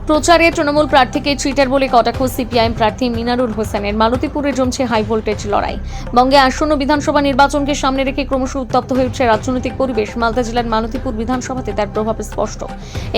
প্রচারে তৃণমূল প্রার্থীকে চিটার বলে কটাক্ষ সিপিআইএম প্রার্থী মিনারুল হোসেনের। মালতীপুরে জমছে হাই ভোল্টেজ লড়াই। বঙ্গে আসন্ন বিধানসভা নির্বাচনকে সামনে রেখে ক্রমশ উত্তপ্ত হয়ে উঠছে রাজনৈতিক পরিবেশ। মালদা জেলার মালতীপুর বিধানসভাতে তার প্রভাব স্পষ্ট।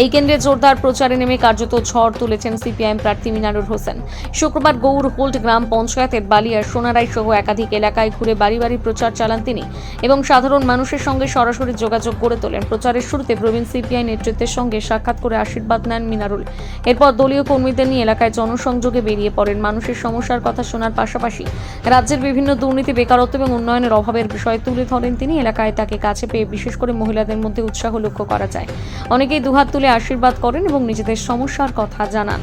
এই কেন্দ্রে জোরদার প্রচারে নেমে কার্যত ঝড় তুলেছেন সিপিআইএম প্রার্থী মিনারুল হোসেন। শুক্রবার গৌর হোল্ড গ্রাম পঞ্চায়েতের বালিয়ার সোনারাই সহ একাধিক এলাকায় ঘুরে বাড়ি বাড়ি প্রচার চালান তিনি এবং সাধারণ মানুষের সঙ্গে সরাসরি যোগাযোগ গড়ে তোলেন। প্রচারের শুরুতে প্রবীণ সিপিআই নেতৃত্বের সঙ্গে সাক্ষাৎ করে আশীর্বাদ নেন মিনারুল। এরপর দলীয় কর্মীদের নিয়ে এলাকায় জনসংযোগে বেরিয়ে পড়েন। মানুষের সমস্যার কথা শোনার পাশাপাশি রাজ্যের বিভিন্ন দুর্নীতি, বেকারত্ব এবং উন্নয়নের অভাবের বিষয় তুলে ধরেন তিনি। এলাকায় তাকে কাছে পেয়ে বিশেষ করে মহিলাদের মধ্যে উৎসাহ লক্ষ্য করা যায়। অনেকেই দুহাত তুলে আশীর্বাদ করেন এবং নিজেদের সমস্যার কথা জানান।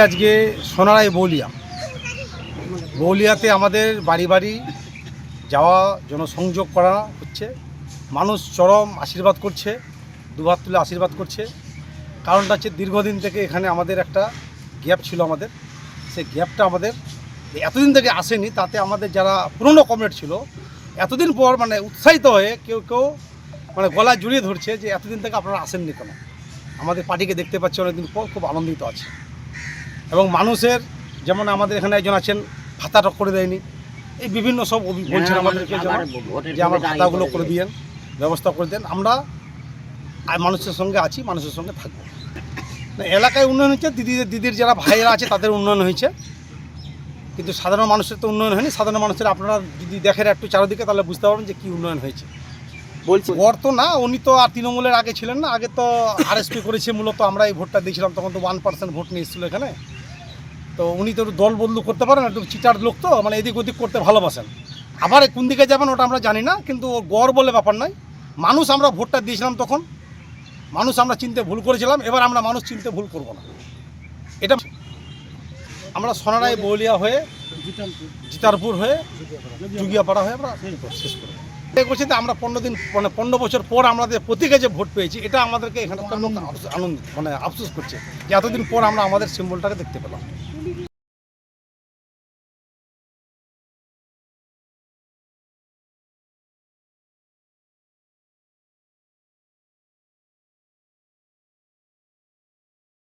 আজকে সোনারাই বৌলিয়াতে আমাদের বাড়ি বাড়ি যাওয়া, জনসংযোগ করা হচ্ছে। মানুষ চরম আশীর্বাদ করছে, দুহাত তুলে আশীর্বাদ করছে। কারণটা হচ্ছে দীর্ঘদিন থেকে এখানে আমাদের একটা গ্যাপ ছিল। আমাদের সেই গ্যাপটা আমাদের এতদিন থেকে আসেনি, তাতে আমাদের যারা পুরনো কমরেড ছিল এতদিন পর উৎসাহিত হয়ে কেউ কেউ গলায় জড়িয়ে ধরছে যে এতদিন থেকে আপনারা আসেননি কেন। আমাদের পার্টিকে দেখতে পাচ্ছি অনেকদিন পর, খুব আনন্দিত আছে। এবং মানুষের যেমন আমাদের এখানে একজন আছেন ভাতাটা করে দেয়নি, এই বিভিন্ন সব বলছেন আমাদেরকে যে আমার ভাতাগুলো করে দিয়েন, ব্যবস্থা করে দেন। আমরা মানুষের সঙ্গে আছি, মানুষের সঙ্গে থাকবো। এলাকায় উন্নয়ন হচ্ছে, দিদির যারা ভাইয়েরা আছে তাদের উন্নয়ন হয়েছে, কিন্তু সাধারণ মানুষের তো উন্নয়ন হয়নি। সাধারণ মানুষের আপনারা যদি দেখেন একটু চারিদিকে, তাহলে বুঝতে পারবেন যে কী উন্নয়ন হয়েছে। বলছি ওর তো না, উনি তো আর তৃণমূলের আগে ছিলেন না, আগে তো আরএসপি করেছে। মূলত আমরা এই ভোটটা দিয়েছিলাম, তখন তো 1% ভোট নিয়ে এসেছিলো এখানে। তো উনি তো দল বদলু করতে পারেন, একটু চিটার লোক তো, এদিক ওদিক করতে ভালোবাসেন। আবার কোন দিকে যাবেন ওটা আমরা জানি না, কিন্তু গড় বলে ব্যাপার নয়। মানুষ আমরা ভোটটা দিয়েছিলাম তখন, মানুষ আমরা চিনতে ভুল করেছিলাম, এবার আমরা মানুষ চিনতে ভুল করব না। এটা আমরা সোনারাই বৌলিয়া হয়ে, জিতারপুর হয়ে, জুগিয়াপাড়া হয়ে আমরা শেষ করব। করছি যে আমরা 15 বছর পর আমাদের প্রতীকে যে ভোট পেয়েছি, এটা আমাদেরকে এখানে আনন্দ আফসোস করছে যে এতদিন পর আমরা আমাদের সিম্বলটাকে দেখতে পেলাম।